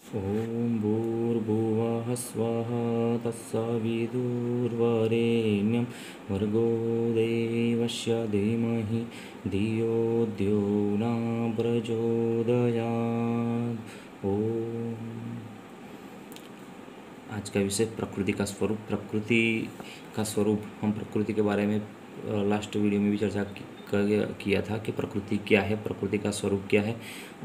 ॐ भूर्भुवः स्वः तत्सवितुर्वरेण्यं भर्गो देवस्य धीमहि धियो यो न प्रचोदयात्। ओम। आज का विषय प्रकृति का स्वरूप। प्रकृति का स्वरूप, हम प्रकृति के बारे में लास्ट वीडियो में भी चर्चा किया था कि प्रकृति क्या है, प्रकृति का स्वरूप क्या है।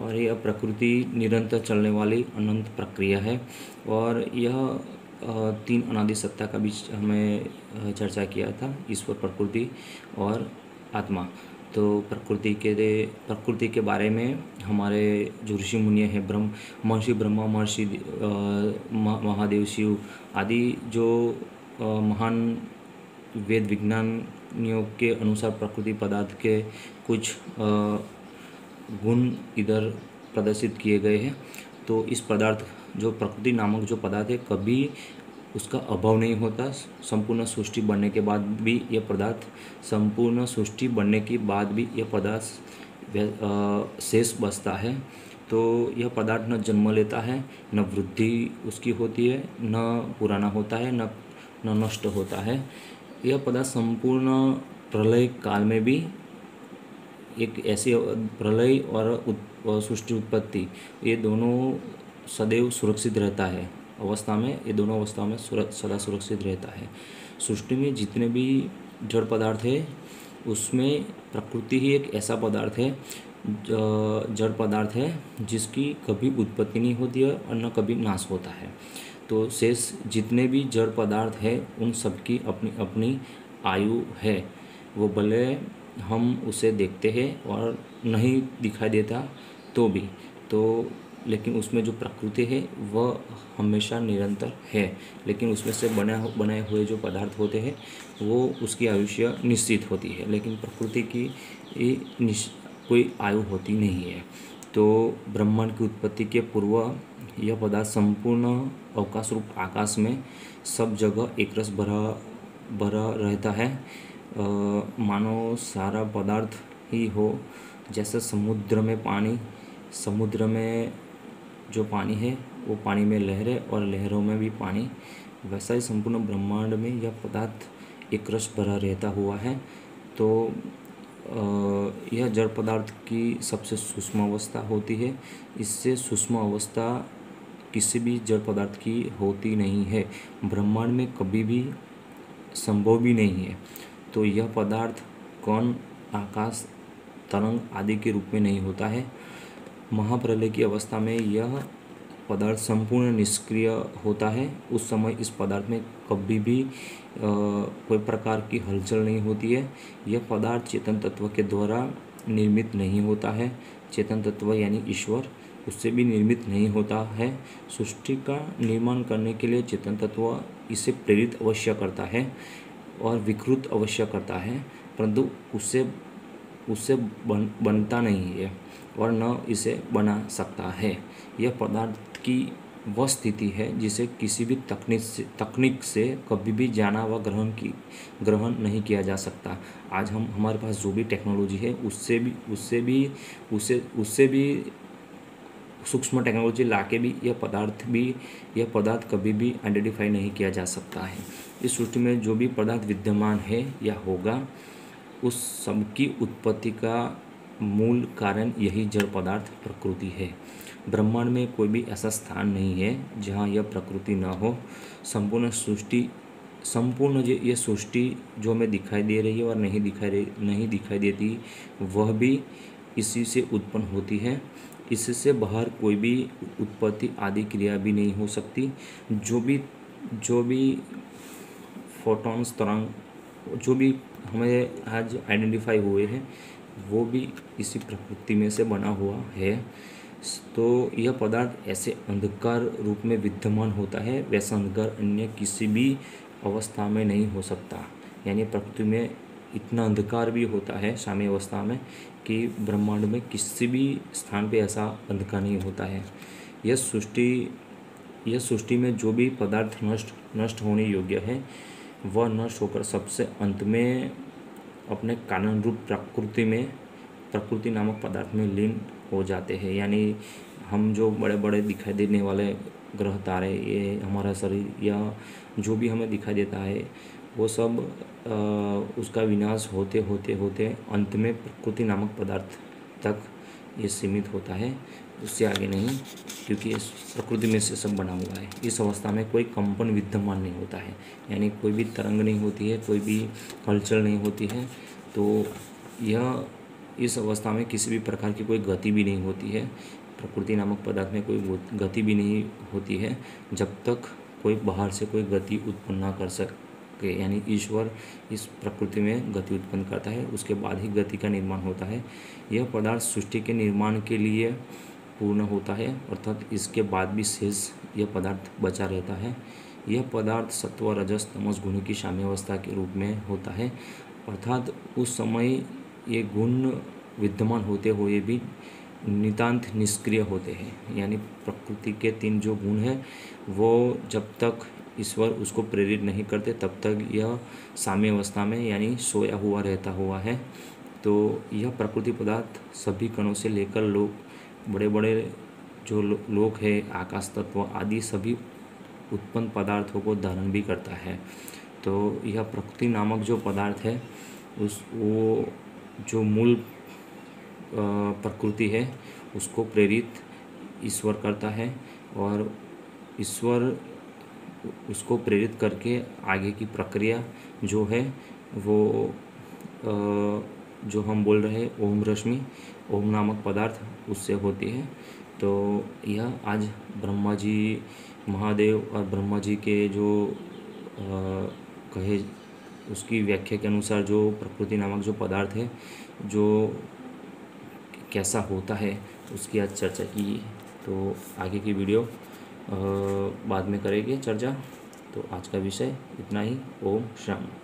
और यह प्रकृति निरंतर चलने वाली अनंत प्रक्रिया है। और यह तीन अनादि सत्ता का बीच हमें चर्चा किया था, ईश्वर, प्रकृति और आत्मा। तो प्रकृति के बारे में हमारे जो ऋषि मुनि हैं, महर्षि ब्रह्मा, महर्षि महादेव, शिव आदि जो महान वेद विज्ञानियों के अनुसार प्रकृति पदार्थ के कुछ गुण इधर प्रदर्शित किए गए हैं। तो इस पदार्थ, जो प्रकृति नामक जो पदार्थ है, कभी उसका अभाव नहीं होता। संपूर्ण सृष्टि बनने के बाद भी यह पदार्थ शेष बचता है। तो यह पदार्थ न जन्म लेता है, न वृद्धि उसकी होती है, न पुराना होता है, न नष्ट होता है। यह पदार्थ संपूर्ण प्रलय काल में भी एक ऐसी प्रलय और सृष्टि उत्पत्ति, ये दोनों सदैव सुरक्षित रहता है अवस्था में, ये दोनों अवस्था में सदा सुरक्षित रहता है। सृष्टि में जितने भी जड़ पदार्थ है, उसमें प्रकृति ही एक ऐसा पदार्थ है, जड़ पदार्थ है, जिसकी कभी उत्पत्ति नहीं होती है और न कभी नाश होता है। तो शेष जितने भी जड़ पदार्थ है, उन सबकी अपनी अपनी आयु है। वो भले हम उसे देखते हैं और नहीं दिखाई देता तो भी, तो लेकिन उसमें जो प्रकृति है वह हमेशा निरंतर है। लेकिन उसमें से बनाए हुए जो पदार्थ होते हैं, वो उसकी आयुष्य निश्चित होती है, लेकिन प्रकृति की कोई आयु होती नहीं है। तो ब्रह्मांड की उत्पत्ति के पूर्व यह पदार्थ संपूर्ण अवकाश रूप आकाश में सब जगह एक रस भरा रहता है। मानो सारा पदार्थ ही हो, जैसे समुद्र में जो पानी है वो पानी में लहरें और लहरों में भी पानी, वैसा ही संपूर्ण ब्रह्मांड में यह पदार्थ एक रस भरा रहता हुआ है। तो यह जड़ पदार्थ की सबसे सूक्ष्म अवस्था होती है। इससे सूक्ष्म अवस्था किसी भी जड़ पदार्थ की होती नहीं है, ब्रह्मांड में कभी भी संभव भी नहीं है। तो यह पदार्थ कण, आकाश, तरंग आदि के रूप में नहीं होता है। महाप्रलय की अवस्था में यह पदार्थ संपूर्ण निष्क्रिय होता है। उस समय इस पदार्थ में कभी भी कोई प्रकार की हलचल नहीं होती है। यह पदार्थ चेतन तत्व के द्वारा निर्मित नहीं होता है। चेतन तत्व यानी ईश्वर, उससे भी निर्मित नहीं होता है। सृष्टि का निर्माण करने के लिए चेतन तत्व इसे प्रेरित अवश्य करता है और विकृत अवश्य करता है, परंतु उससे बनता नहीं है और न इसे बना सकता है। यह पदार्थ की वह स्थिति है जिसे किसी भी तकनीक से कभी भी जाना व ग्रहण नहीं किया जा सकता। आज हमारे पास जो भी टेक्नोलॉजी है, उससे भी सूक्ष्म टेक्नोलॉजी लाके भी यह पदार्थ कभी भी आइडेंटिफाई नहीं किया जा सकता है। इस सृष्टि में जो भी पदार्थ विद्यमान है या होगा, उस सब की उत्पत्ति का मूल कारण यही जड़ पदार्थ प्रकृति है। ब्रह्मांड में कोई भी ऐसा स्थान नहीं है जहाँ यह प्रकृति न हो। ये सृष्टि जो हमें दिखाई दे रही है और नहीं दिखाई देती, वह भी इसी से उत्पन्न होती है। इससे बाहर कोई भी उत्पत्ति आदि क्रिया भी नहीं हो सकती। जो भी फोटॉन्स, तरंग, जो भी हमें आज आइडेंटिफाई हुए हैं, वो भी इसी प्रकृति में से बना हुआ है। तो यह पदार्थ ऐसे अंधकार रूप में विद्यमान होता है, वैसा अंधकार अन्य किसी भी अवस्था में नहीं हो सकता। यानी प्रकृति में इतना अंधकार भी होता है साम्य अवस्था में कि ब्रह्मांड में किसी भी स्थान पे ऐसा अंधकार नहीं होता है। यह सृष्टि में जो भी पदार्थ नष्ट होने योग्य है, वह नष्ट होकर सबसे अंत में अपने कारण रूप प्रकृति नामक पदार्थ में लीन हो जाते हैं। यानी हम जो बड़े बड़े दिखाई देने वाले ग्रह तारे, ये हमारा शरीर या जो भी हमें दिखाई देता है, वो सब उसका विनाश होते होते होते अंत में प्रकृति नामक पदार्थ तक ये सीमित होता है, उससे आगे नहीं, क्योंकि इस प्रकृति में से सब बना हुआ है। इस अवस्था में कोई कंपन विद्यमान नहीं होता है, यानी कोई भी तरंग नहीं होती है, कोई भी हलचल नहीं होती है। तो यह इस अवस्था में किसी भी प्रकार की कोई गति भी नहीं होती है, प्रकृति नामक पदार्थ में कोई गति भी नहीं होती है, जब तक कोई बाहर से कोई गति उत्पन्न ना कर सके। यानी ईश्वर इस प्रकृति में गति उत्पन्न करता है, उसके बाद ही गति का निर्माण होता है। यह पदार्थ सृष्टि के निर्माण के लिए पूर्ण होता है, अर्थात इसके बाद भी शेष यह पदार्थ बचा रहता है। यह पदार्थ सत्व रजस तमस गुण की साम्यावस्था के रूप में होता है, अर्थात उस समय ये गुण विद्यमान होते हुए भी नितांत निष्क्रिय होते हैं। यानी प्रकृति के 3 जो गुण हैं, वो जब तक ईश्वर उसको प्रेरित नहीं करते तब तक यह साम्य अवस्था में यानी सोया हुआ रहता हुआ है। तो यह प्रकृति पदार्थ सभी कणों से लेकर लोग बड़े बड़े जो लोक है, आकाश तत्व आदि सभी उत्पन्न पदार्थों को धारण भी करता है। तो यह प्रकृति नामक जो पदार्थ है, वो जो मूल प्रकृति है उसको प्रेरित ईश्वर करता है, और ईश्वर उसको प्रेरित करके आगे की प्रक्रिया जो है वो जो हम बोल रहे हैं ओम रश्मि, ओम नामक पदार्थ उससे होती है। तो यह आज ब्रह्मा जी महादेव और ब्रह्मा जी के जो कहे उसकी व्याख्या के अनुसार जो प्रकृति नामक जो पदार्थ है जो कैसा होता है उसकी आज चर्चा की। तो आगे की वीडियो बाद में करेंगे चर्चा। तो आज का विषय इतना ही। ओम शांति।